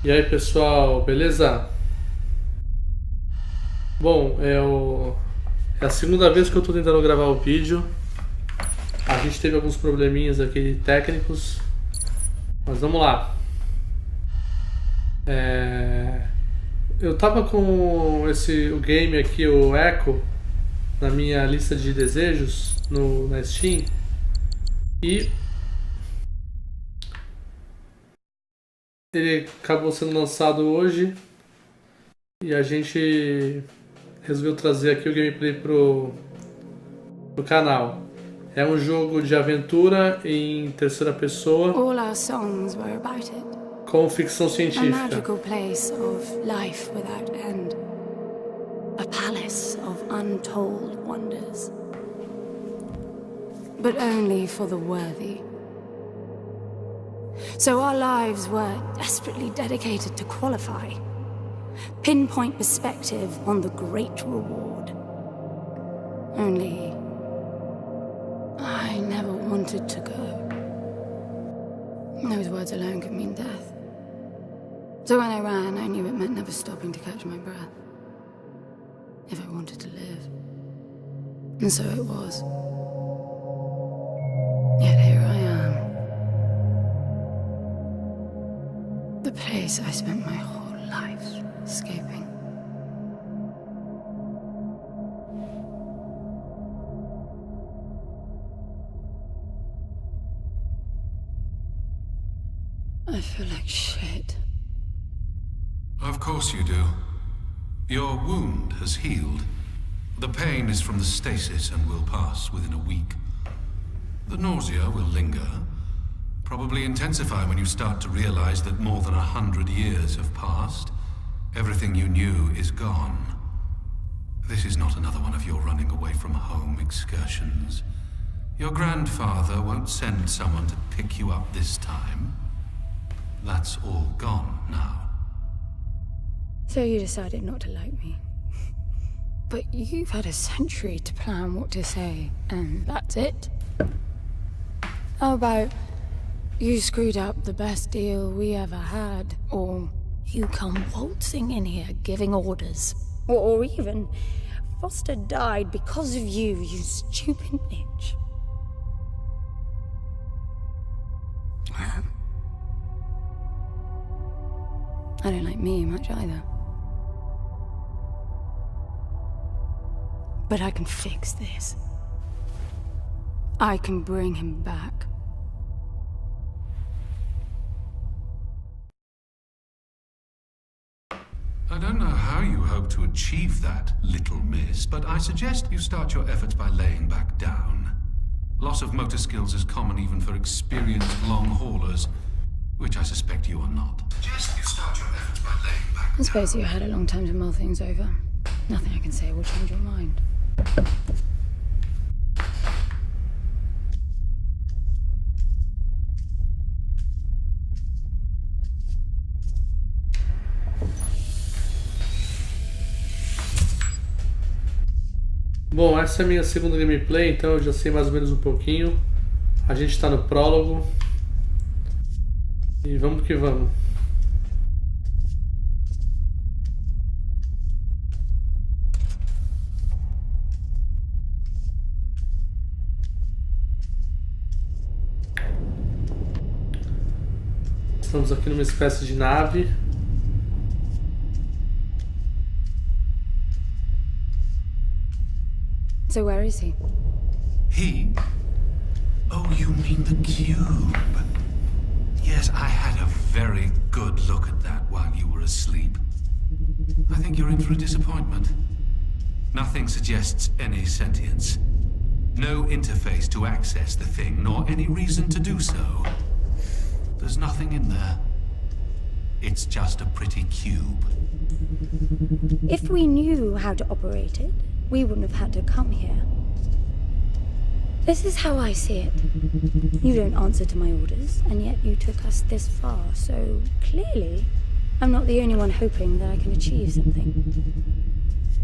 E aí pessoal, beleza? Bom, é a segunda vez que eu tô tentando gravar o vídeo. A gente teve alguns probleminhas aqui técnicos, mas vamos lá. Eu tava com o game aqui, o Echo, na minha lista de desejos na Steam, e ele acabou sendo lançado hoje e a gente resolveu trazer aqui o gameplay pro canal. É um jogo de aventura em terceira pessoa All our songs were about it. com ficção A científica. magical place of life without end. A palace of untold wonders. But only for the worthy. So our lives were desperately dedicated to qualify. Pinpoint perspective on the great reward. Only I never wanted to go. Those words alone could mean death. So when I ran, I knew it meant never stopping to catch my breath. If I wanted to live. And so it was. Yet here I am. The place I spent my whole life escaping. I feel like shit. Of course you do. Your wound has healed. The pain is from the stasis and will pass within a week. The nausea will linger, probably intensify when you start to realize that more than 100 years have passed. Everything you knew is gone. This is not another one of your running away from home excursions. Your grandfather won't send someone to pick you up this time. That's all gone now. So you decided not to like me. But you've had a century to plan what to say, and that's it? How about you screwed up the best deal we ever had, or you come waltzing in here giving orders, or even Foster died because of you, you stupid bitch. I don't like me much either. But I can fix this. I can bring him back. I don't know how you hope to achieve that, little miss, but I suggest you start your efforts by laying back down. Loss of motor skills is common even for experienced long haulers, which I suspect you are not. Suggest you start your efforts by laying back down. I suppose you had a long time to mull things over. Nothing I can say will change your mind. Bom, essa é a minha segunda gameplay, então eu já sei mais ou menos um pouquinho. A gente está no prólogo. E vamos que vamos. Estamos aqui numa espécie de nave. So where is he? He? Oh, you mean the cube. Yes, I had a very good look at that while you were asleep. I think you're in for a disappointment. Nothing suggests any sentience. No interface to access the thing, nor any reason to do so. There's nothing in there. It's just a pretty cube. If we knew how to operate it, we wouldn't have had to come here. This is how I see it. You don't answer to my orders, and yet you took us this far, so clearly I'm not the only one hoping that I can achieve something.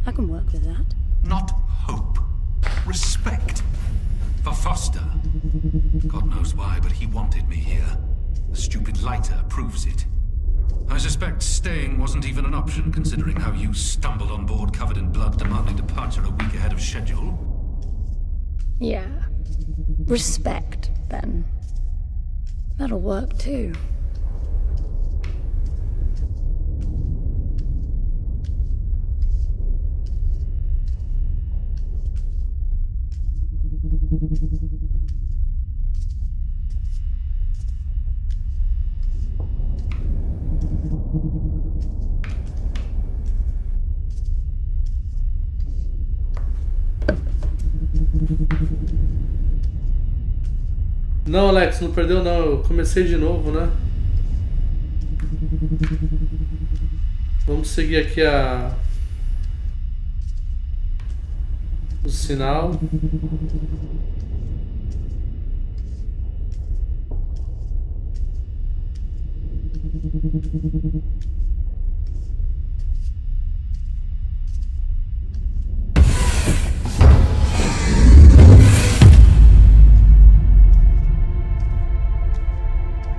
I can work with that. Not hope. Respect. For Foster. God knows why, but he wanted me here. The stupid lighter proves it. I suspect staying wasn't even an option, considering how you stumbled on board covered in blood, demanding departure a week ahead of schedule. Yeah. Respect, then. That'll work too. Não, Alex, não perdeu não. Eu comecei de novo, né? Vamos seguir aqui o sinal.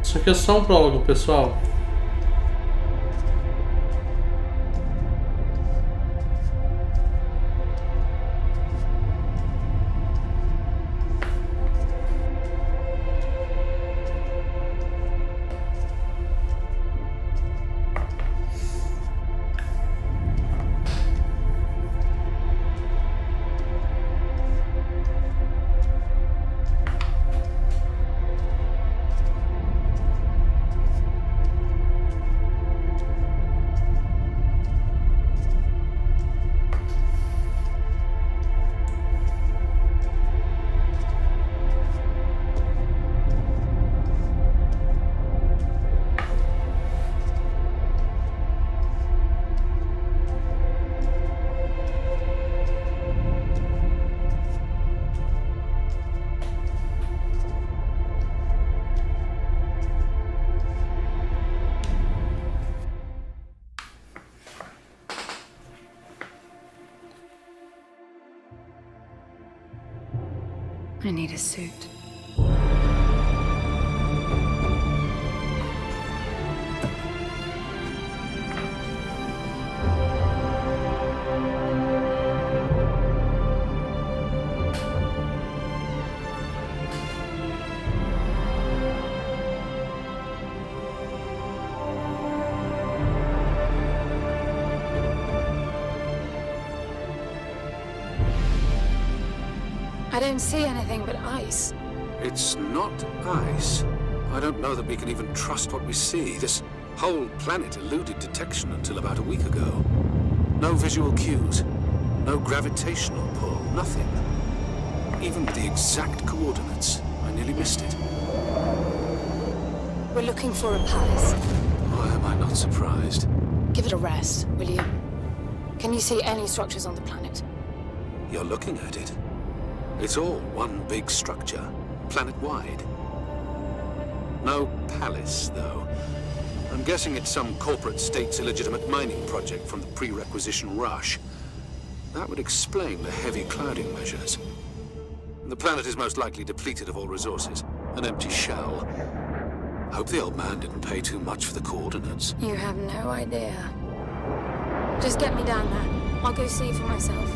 Isso aqui é só um prólogo, pessoal. I need a suit. I don't see anything but ice. It's not ice. I don't know that we can even trust what we see. This whole planet eluded detection until about a week ago. No visual cues, no gravitational pull, nothing. Even with the exact coordinates, I nearly missed it. We're looking for a palace. Why am I not surprised? Give it a rest, will you? Can you see any structures on the planet? You're looking at it. It's all one big structure, planet-wide. No palace, though. I'm guessing it's some corporate state's illegitimate mining project from the pre-requisition rush. That would explain the heavy clouding measures. The planet is most likely depleted of all resources. An empty shell. Hope the old man didn't pay too much for the coordinates. You have no idea. Just get me down there. I'll go see for myself.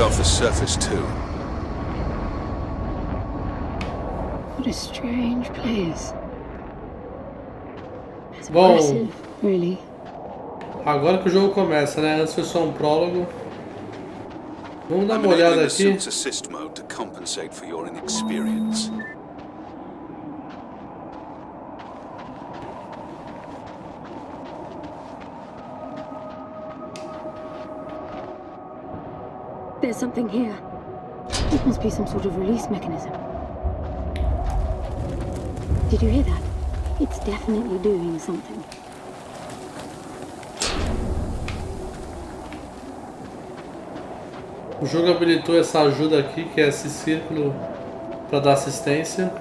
Off the surface too. What a strange place. It's Bom, impressive, really. Agora que o jogo começa, né? Antes foi só um prólogo. Vamos dar uma olhada aqui. Assist mode to compensate for your inexperience. There's something here. It must be some sort of release mechanism. Did you hear that? It's definitely doing something. O jogo habilitou essa ajuda aqui, que é esse círculo para dar assistência.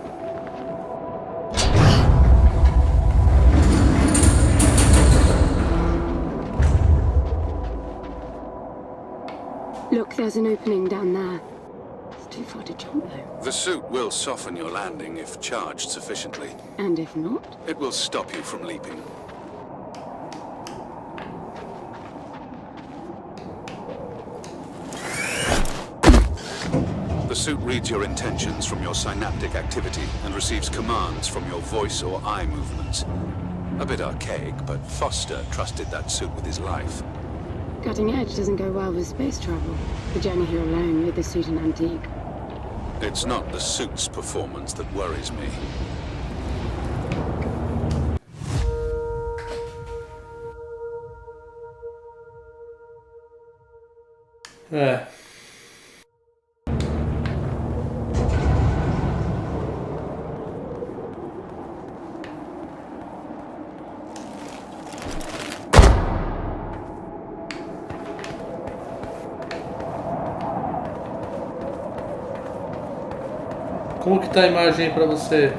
Look, there's an opening down there. It's too far to jump though. The suit will soften your landing if charged sufficiently. And if not? It will stop you from leaping. The suit reads your intentions from your synaptic activity and receives commands from your voice or eye movements. A bit archaic, but Foster trusted that suit with his life. Cutting edge doesn't go well with space travel. The journey here alone made the suit an antique. It's not the suit's performance that worries me. É. Como que tá a imagem aí pra você?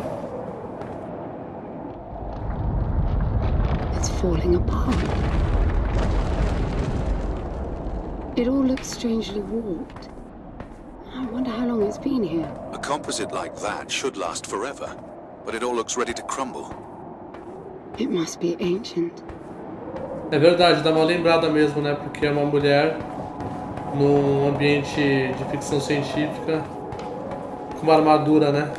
It's falling apart. It all looks strangely warped. I wonder how long it's been here. A composite like that should last forever, but it all looks ready to crumble. It must be ancient. É verdade, dá uma lembrada mesmo, né? Porque é uma mulher num ambiente de ficção científica com uma armadura, né?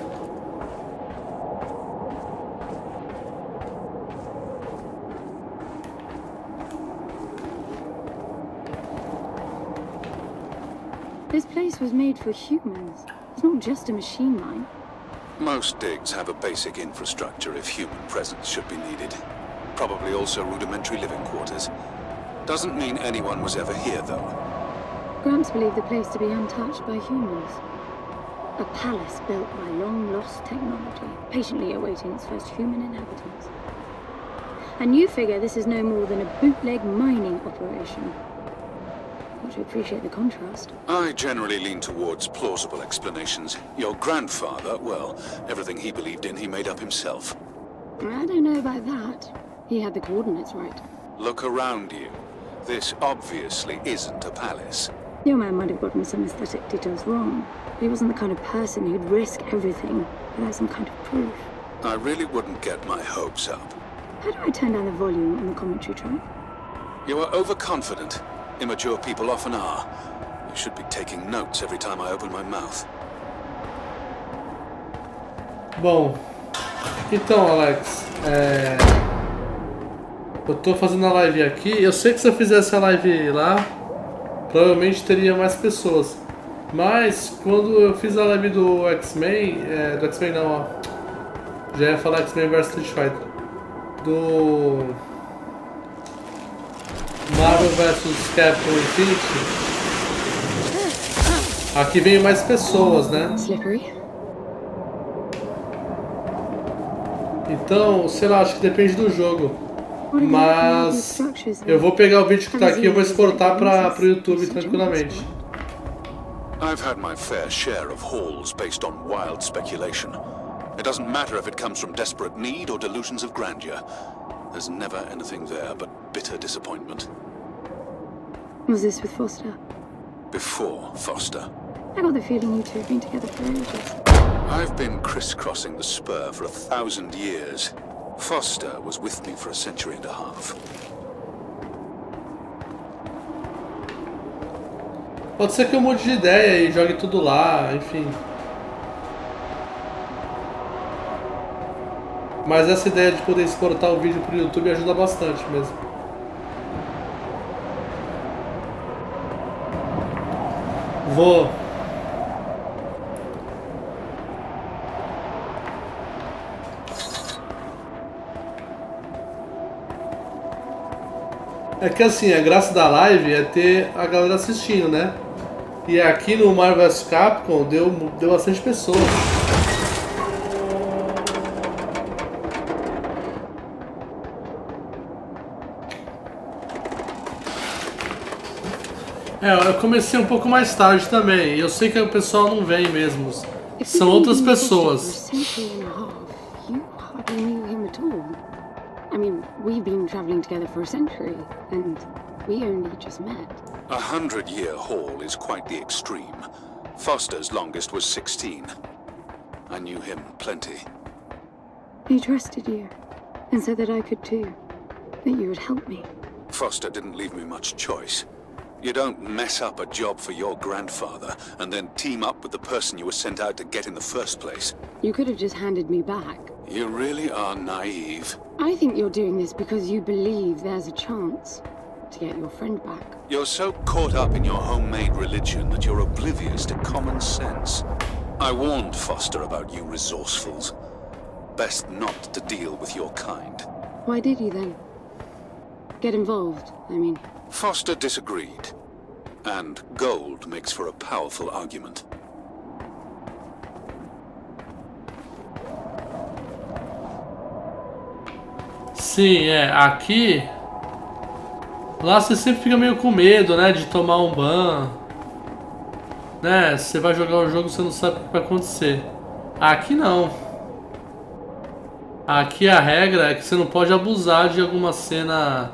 This place was made for humans. It's not just a machine line. Most digs have a basic infrastructure if human presence should be needed. Probably also rudimentary living quarters. Doesn't mean anyone was ever here, though. Gramps believed the place to be untouched by humans. A palace built by long-lost technology, patiently awaiting its first human inhabitants. And you figure this is no more than a bootleg mining operation. Got to appreciate the contrast. I generally lean towards plausible explanations. Your grandfather, well, everything he believed in he made up himself. I don't know about that. He had the coordinates right. Look around you. This obviously isn't a palace. Your man might have gotten some aesthetic details wrong. He wasn't the kind of person who'd risk everything without some kind of proof. I really wouldn't get my hopes up. How do I turn down the volume on the commentary track? You are overconfident. Immature people often are. You should be taking notes every time I open my mouth. Bom, então Alex, eu tô fazendo a live aqui. Eu sei que se eu fizesse a live lá, provavelmente teria mais pessoas. Mas quando eu fiz a live do X-Men, do X-Men não, ó. Já ia falar X-Men vs Street Fighter. Do Marvel vs Capcom Infinity. Aqui veio mais pessoas, né? Slippery. Então, sei lá, acho que depende do jogo. Mas eu vou pegar o vídeo que tá aqui e eu vou exportar pro YouTube tranquilamente. I've had my fair share of hauls based on wild speculation. It doesn't matter if it comes from desperate need or delusions of grandeur. There's never anything there but bitter disappointment. Was this with Foster? Before Foster. I got the feeling you two have been together for ages. I've been crisscrossing the spur for 1,000 years. Foster was with me for a century and a half. Pode ser que eu mude de ideia e jogue tudo lá, enfim. Mas essa ideia de poder exportar o vídeo pro YouTube ajuda bastante mesmo. Vou. É que assim, a graça da live é ter a galera assistindo, né? E aqui no Marvel vs Capcom deu bastante pessoas. Eu comecei um pouco mais tarde também. E eu sei que o pessoal não vem mesmo. São outras pessoas. I mean, we've been traveling together for a century, and we only just met. 100-year haul is quite the extreme. Foster's longest was 16. I knew him plenty. He trusted you, and said that I could too, that you would help me. Foster didn't leave me much choice. You don't mess up a job for your grandfather and then team up with the person you were sent out to get in the first place. You could have just handed me back. You really are naive. I think you're doing this because you believe there's a chance to get your friend back. You're so caught up in your homemade religion that you're oblivious to common sense. I warned Foster about you resourcefuls. Best not to deal with your kind. Why did you then? Get involved, I mean. Foster disagreed. And gold makes for a powerful argument. Sim, aqui... Lá você sempre fica meio com medo, né, de tomar um ban. Né, você vai jogar o jogo, você não sabe o que vai acontecer. Aqui não. Aqui a regra é que você não pode abusar de alguma cena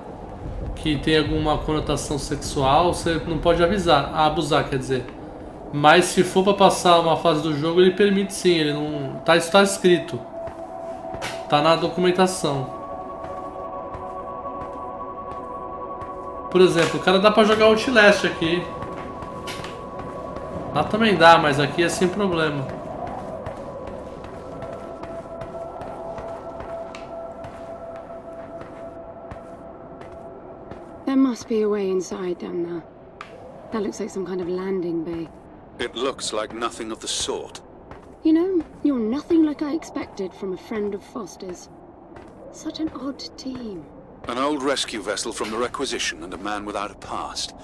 que tem alguma conotação sexual, você não pode abusar, quer dizer. Mas se for pra passar uma fase do jogo, ele permite sim, ele não... Isso tá escrito. Tá na documentação. Por exemplo, o cara dá pra jogar Outlast aqui. Lá também dá, mas aqui é sem problema. There must be a way inside down there. That looks like some kind of landing bay. It looks like nothing of the sort. You know, you're nothing like I expected from a friend of Foster's. Such an odd team. An old rescue vessel from the Requisition and a man without a past.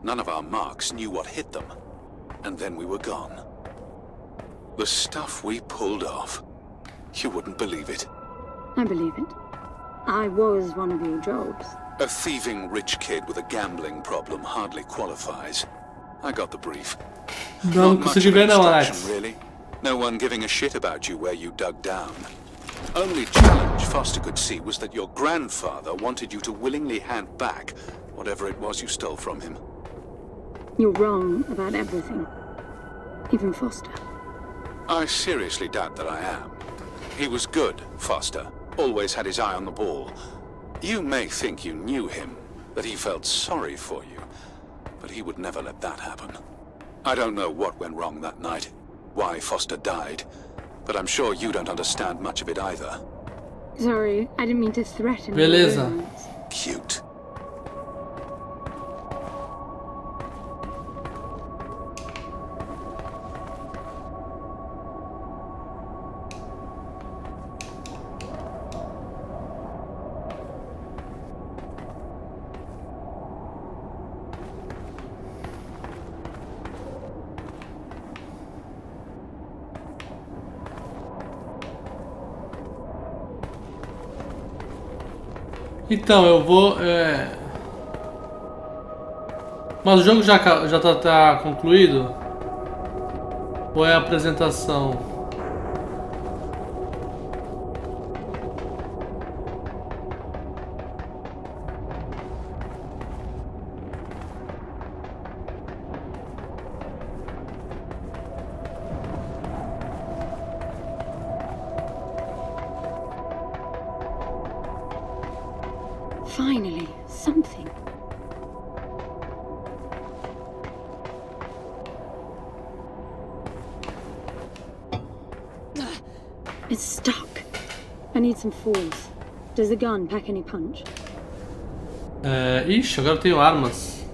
None of our marks knew what hit them. And then we were gone. The stuff we pulled off. You wouldn't believe it. I believe it. I was one of your jobs. A thieving rich kid with a gambling problem hardly qualifies. I got the brief. Não consegui ver não, Alex. Really. No one giving a shit about you where you dug down. Only challenge Foster could see was that your grandfather wanted you to willingly hand back whatever it was you stole from him. You're wrong about everything. Even Foster. I seriously doubt that I am. He was good, Foster. Always had his eye on the ball. You may think you knew him, that he felt sorry for you, but he would never let that happen. I don't know what went wrong that night, why Foster died, but I'm sure you don't understand much of it either. Sorry, I didn't mean to threaten. Beleza. Cute. Então, eu vou... Mas o jogo já tá concluído? Ou é a apresentação? Finally, something. It's stuck. I need some force. Does the gun pack any punch? Ixi, agora eu tenho armas.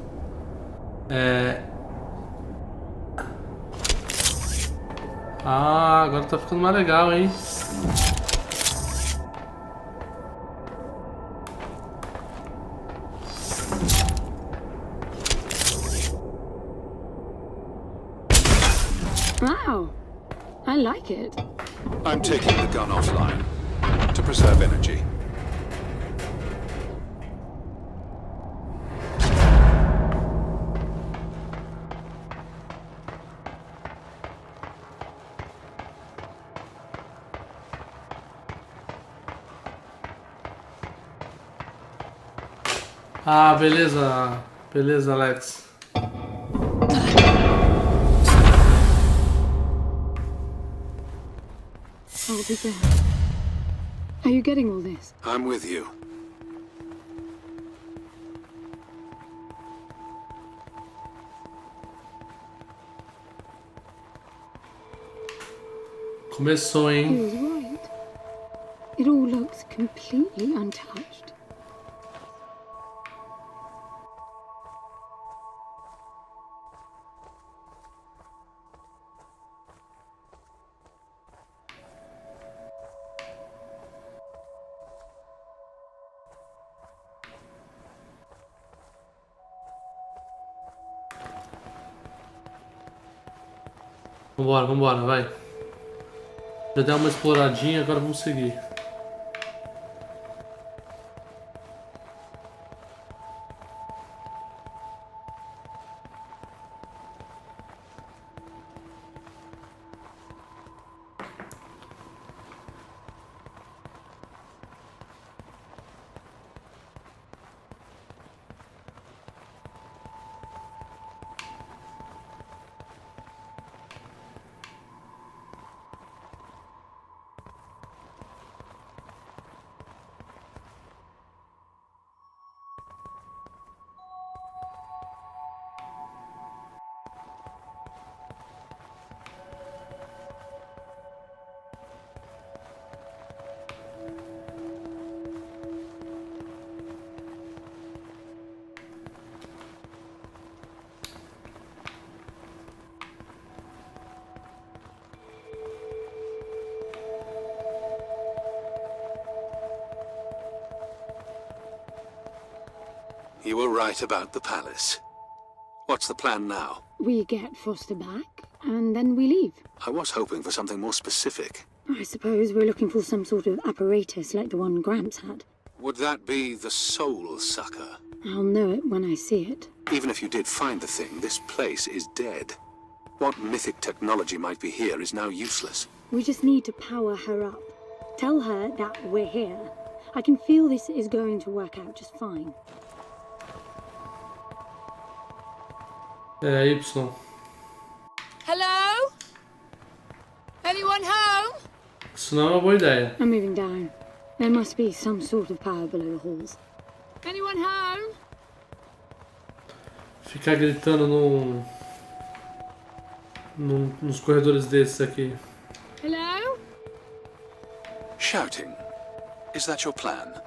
Ah, agora tá ficando mais legal, hein? Wow, I like it. I'm taking the gun offline to preserve energy. Ah, beleza. Beleza, Alex. I'll be there. Are you getting all this? I'm with you. Começou, He hein? was right. It all looks completely untouched. Vambora, vambora, vai. Já deu uma exploradinha, agora vamos seguir. You were right about the palace. What's the plan now? We get Foster back, and then we leave. I was hoping for something more specific. I suppose we're looking for some sort of apparatus like the one Gramps had. Would that be the soul sucker? I'll know it when I see it. Even if you did find the thing, this place is dead. What mythic technology might be here is now useless. We just need to power her up. Tell her that we're here. I can feel this is going to work out just fine. É, Y. Hello? Anyone home? Isso não é uma boa ideia. I'm moving down. There must be some sort of power below the halls. Anyone home? Ficar gritando nos corredores desses aqui. Hello? Shouting. Is that your plan?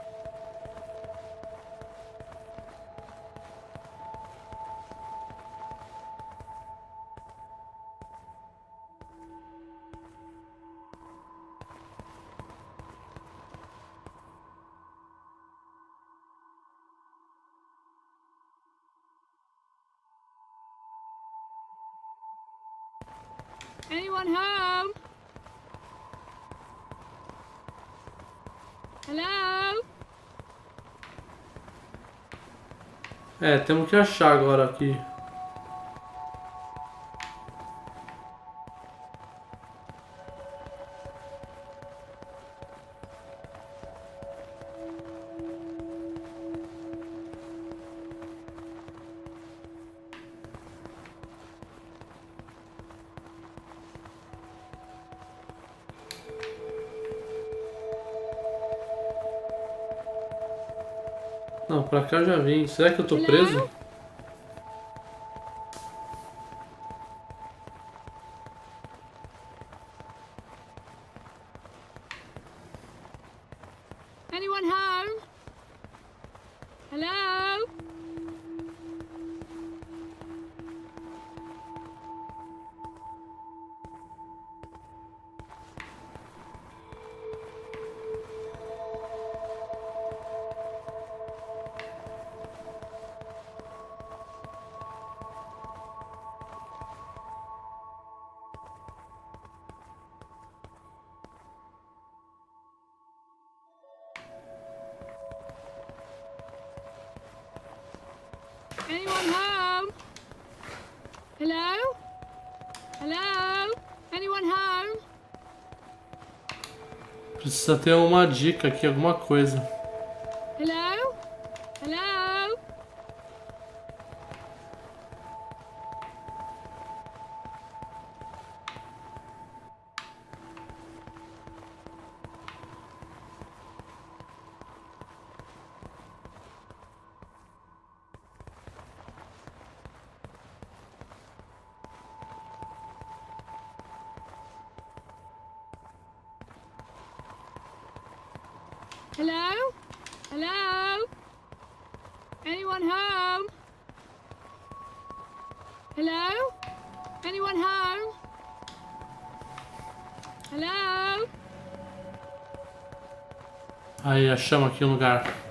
Anyone home? Hello? É, temos que achar agora aqui. Não, pra cá eu já vim. Será que eu tô preso? Anyone home? Hello? Anyone home? Hello? Hello? Anyone home? Precisa ter uma dica aqui, alguma coisa. Hello? Hello? Hello? Hello? Anyone home? Hello? Anyone home? Hello? Aí, achamos aqui um lugar.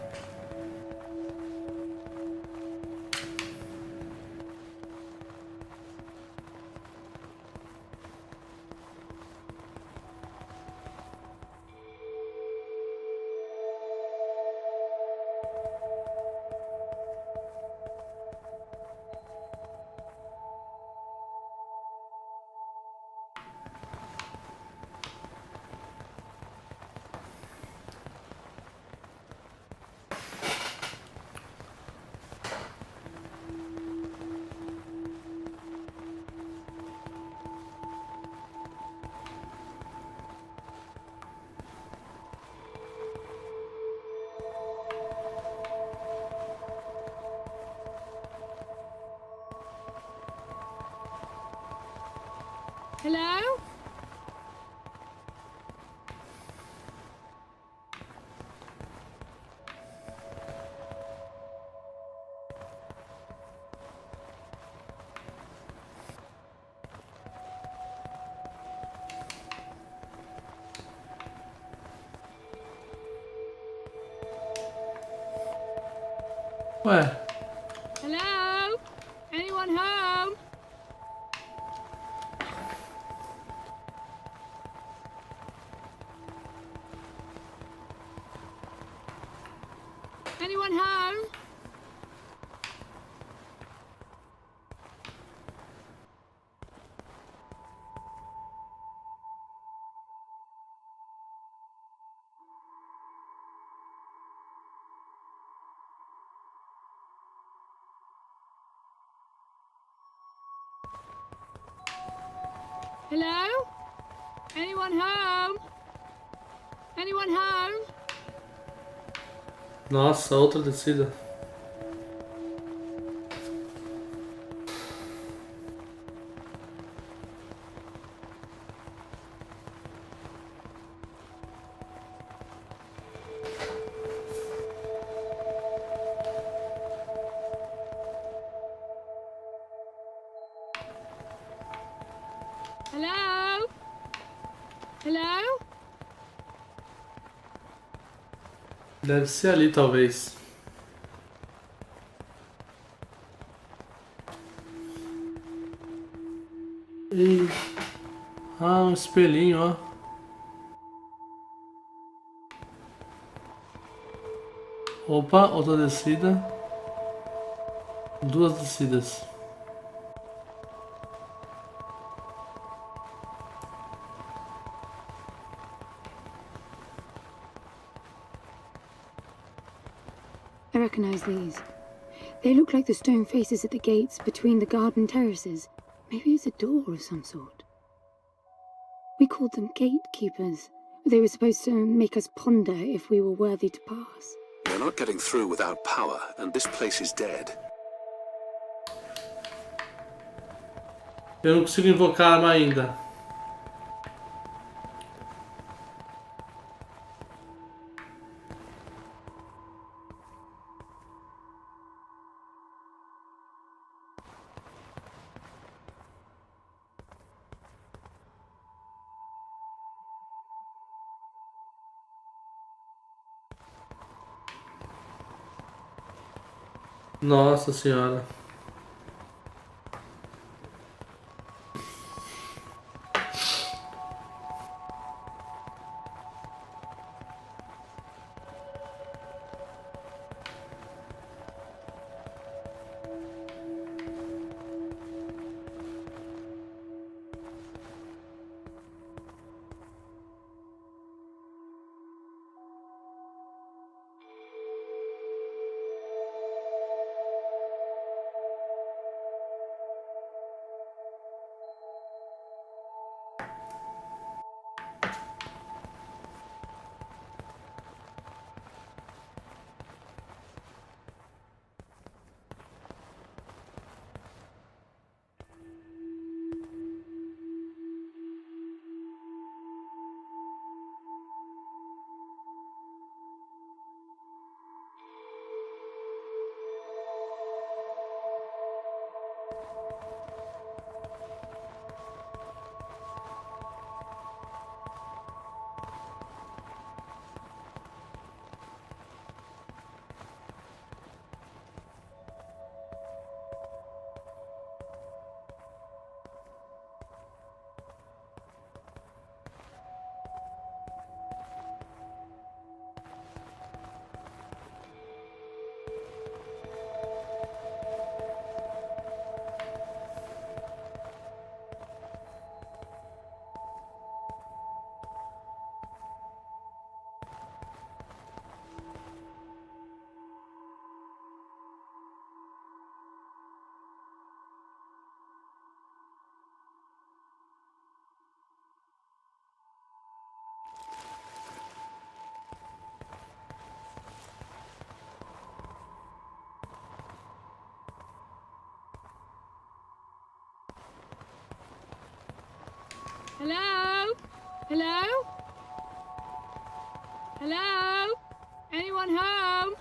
Hello? Ué, Hello? Anyone home? Anyone home? Hello? Anyone home? Anyone home? nossa, outra descida. Hello? Hello? Deve ser ali, talvez. E... ah, um espelhinho, ó. Opa, outra descida. Duas descidas. I recognize these. They look like the stone faces at the gates between the garden terraces. Maybe it's a door of some sort. We called them gatekeepers. They were supposed to make us ponder if we were worthy to pass. You're not getting through without power, and this place is dead. Eu não consigo invocar a arma ainda. Nossa senhora. Hello? Hello? Hello? Anyone home?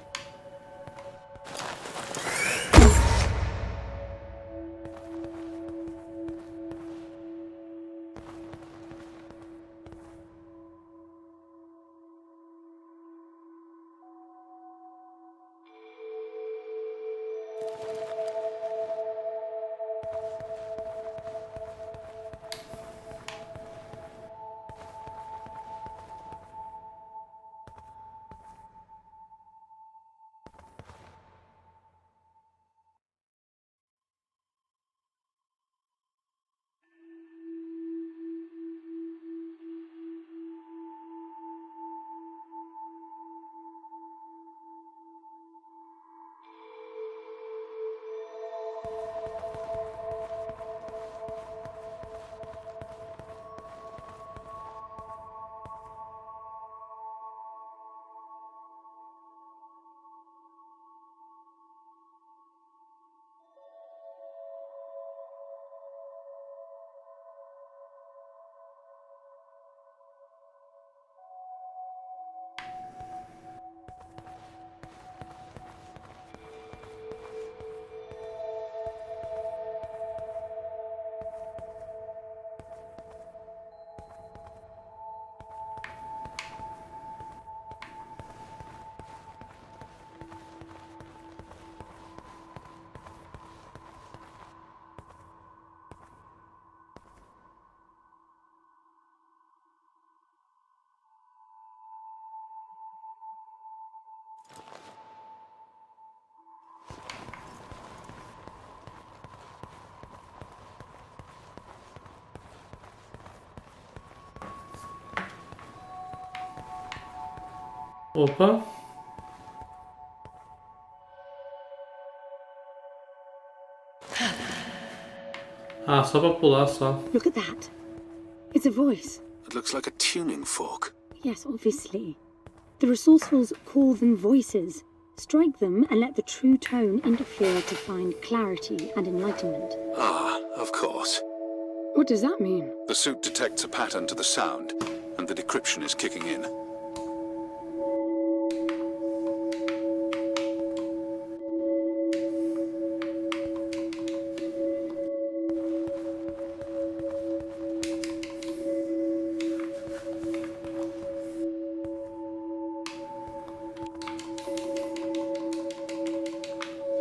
Opa. Ah, só pra pular, só. Look at that. It's a voice. It looks like a tuning fork. Yes, obviously. The resourcefuls call them voices. Strike them and let the true tone interfere to find clarity and enlightenment. Ah, of course. What does that mean? The suit detects a pattern to the sound, and the decryption is kicking in.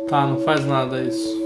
Tá, não faz nada isso.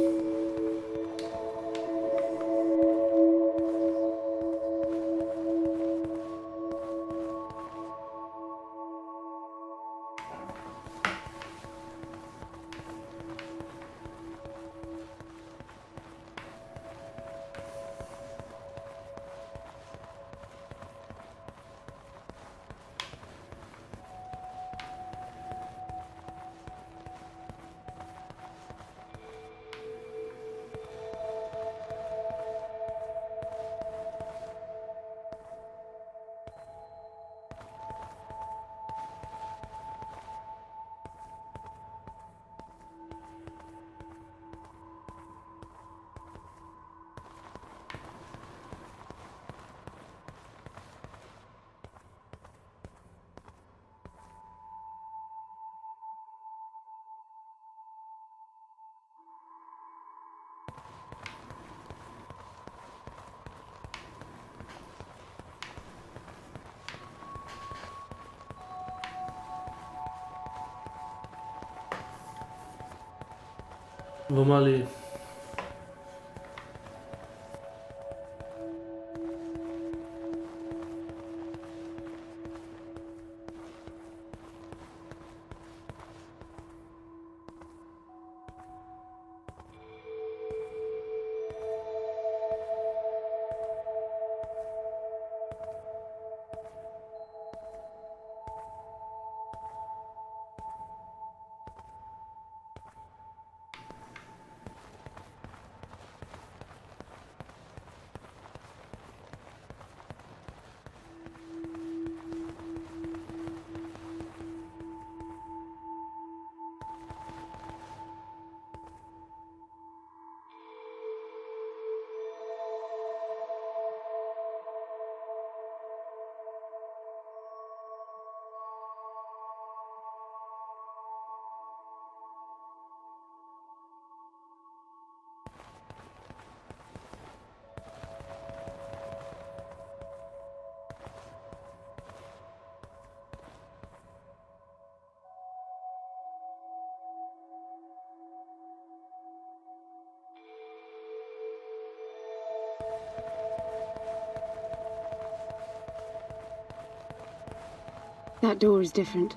Vamos ali. That door is different.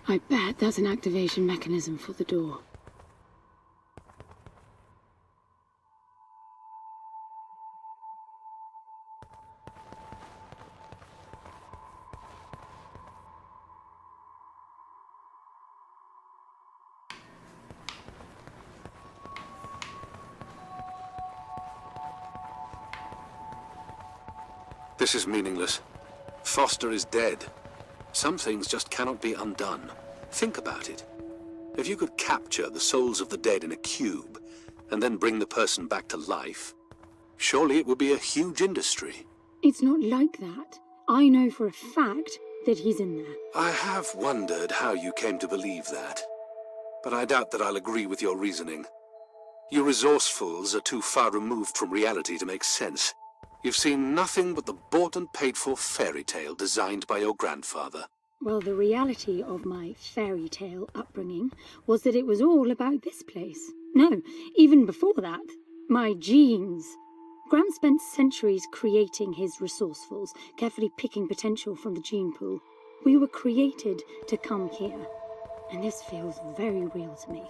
I bet that's an activation mechanism for the door. This is meaningless. Foster is dead. Some things just cannot be undone. Think about it. If you could capture the souls of the dead in a cube, and then bring the person back to life, surely it would be a huge industry. It's not like that. I know for a fact that he's in there. I have wondered how you came to believe that, but I doubt that I'll agree with your reasoning. You resourcefuls are too far removed from reality to make sense. You've seen nothing but the bought and paid for fairy tale designed by your grandfather. Well, the reality of my fairy tale upbringing was that it was all about this place. No, even before that, my genes. Gran spent centuries creating his resourcefuls, carefully picking potential from the gene pool. We were created to come here, and this feels very real to me.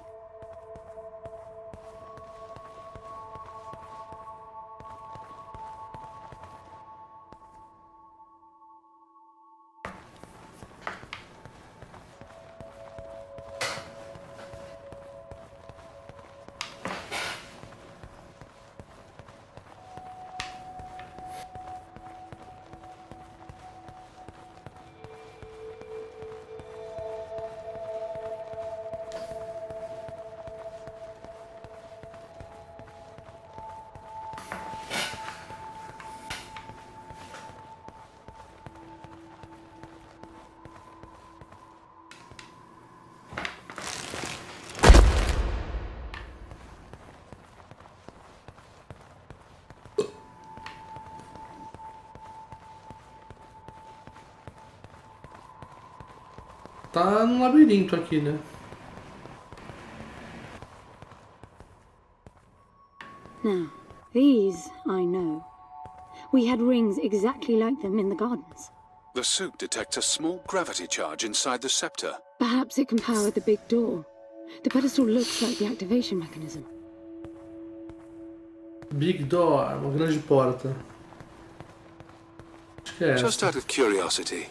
Tá num labirinto aqui, né? Now, these I know. We had rings exactly like them in the gardens. The suit detects a small gravity charge inside the scepter. Perhaps it can power the big door. The pedestal looks like the activation mechanism. Big Door, uma grande porta. Acho que é essa. Just out of curiosity,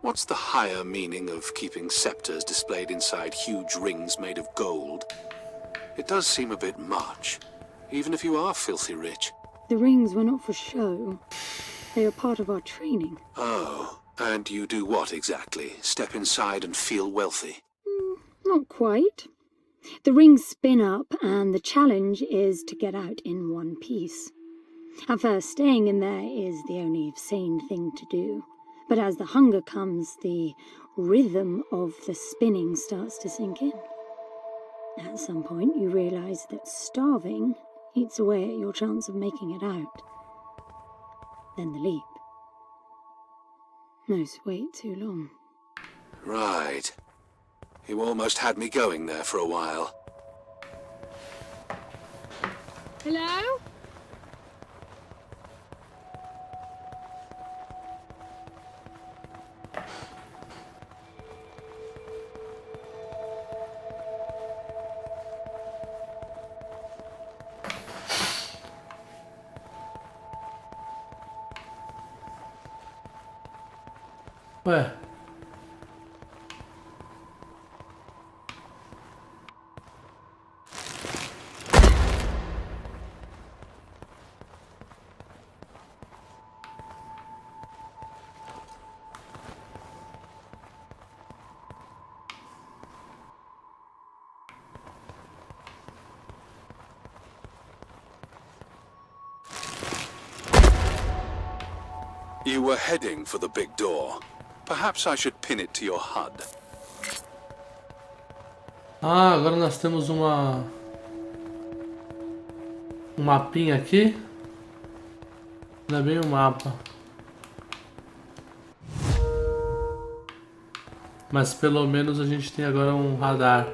what's the higher meaning of keeping scepters displayed inside huge rings made of gold? It does seem a bit much, even if you are filthy rich. The rings were not for show. They are part of our training. Oh, and you do what exactly? Step inside and feel wealthy? Not quite. The rings spin up, and the challenge is to get out in one piece. At first, staying in there is the only sane thing to do. But as the hunger comes, the rhythm of the spinning starts to sink in. At some point, you realize that starving eats away at your chance of making it out. Then the leap. Most wait too long. Right. You almost had me going there for a while. Hello? Ué. You were heading for the big door. Perhaps I should pin it to your HUD. Ah, agora nós temos um mapinha aqui. Não é bem um mapa. Mas pelo menos a gente tem agora um radar.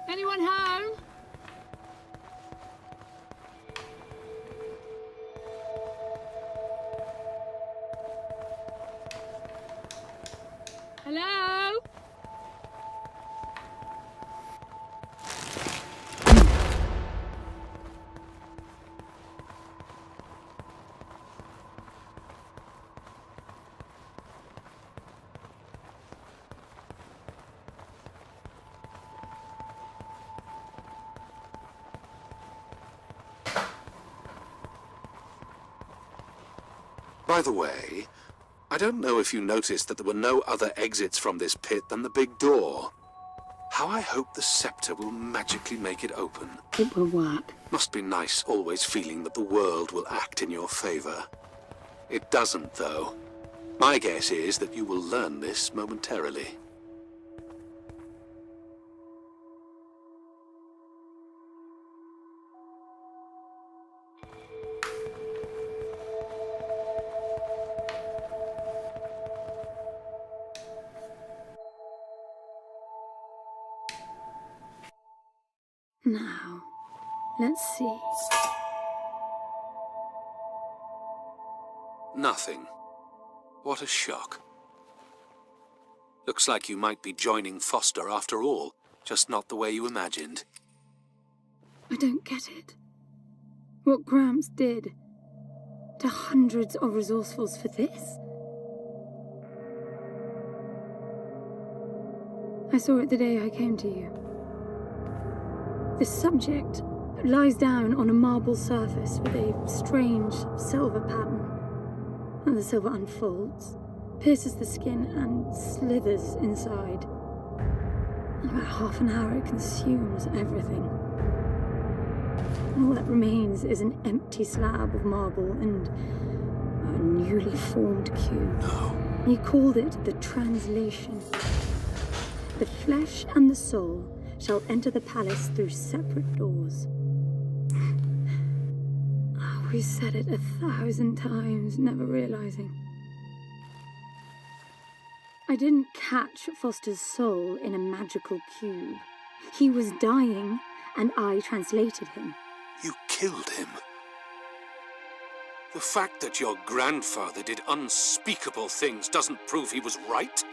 Anyone home? Hello? By the way, I don't know if you noticed that there were no other exits from this pit than the big door. How I hope the scepter will magically make it open. It will work. Must be nice always feeling that the world will act in your favor. It doesn't, though. My guess is that you will learn this momentarily. Now, let's see. Nothing. What a shock. Looks like you might be joining Foster after all, just not the way you imagined. I don't get it. What Gramps did to hundreds of resourcefuls for this? I saw it the day I came to you. The subject lies down on a marble surface with a strange silver pattern. And the silver unfolds, pierces the skin, and slithers inside. In about half an hour, it consumes everything. And all that remains is an empty slab of marble and a newly formed cube. No. He called it the translation. The flesh and the soul shall enter the palace through separate doors. We said it 1,000 times, never realizing. I didn't catch Foster's soul in a magical cube. He was dying, and I translated him. You killed him. The fact that your grandfather did unspeakable things doesn't prove he was right.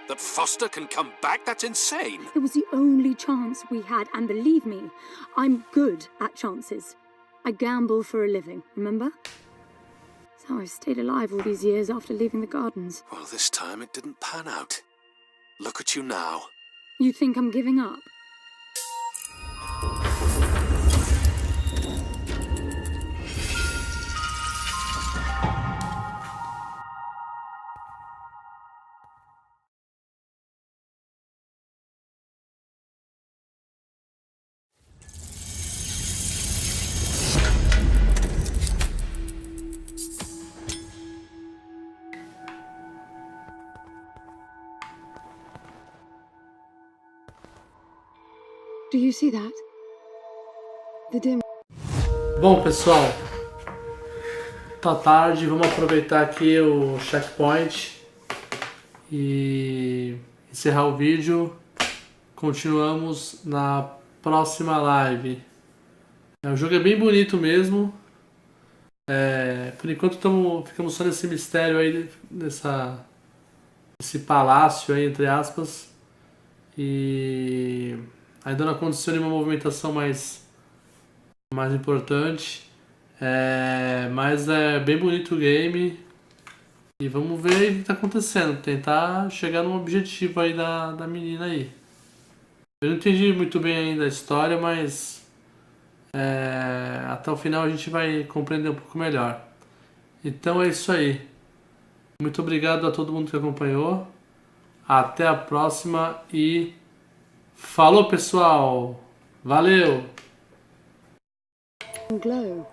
That Foster can come back, that's insane. It was the only chance we had, and believe me, I'm good at chances. I gamble for a living, remember? That's how I've stayed alive all these years after leaving the gardens. Well, this time it didn't pan out. Look at you now. You think I'm giving up? Do you see that? The dim. Bom, pessoal, tá tarde, vamos aproveitar aqui o checkpoint e encerrar o vídeo. Continuamos na próxima live. O jogo é bem bonito mesmo. Por enquanto ficamos só nesse mistério aí, nesse palácio aí, entre aspas. E ainda não aconteceu nenhuma movimentação mais o mais importante. Mas é bem bonito o game. E vamos ver o que está acontecendo. Tentar chegar num objetivo aí da menina aí. Eu não entendi muito bem ainda a história, mas até o final a gente vai compreender um pouco melhor. Então é isso aí. Muito obrigado a todo mundo que acompanhou. Até a próxima e falou, pessoal! Valeu! Glow.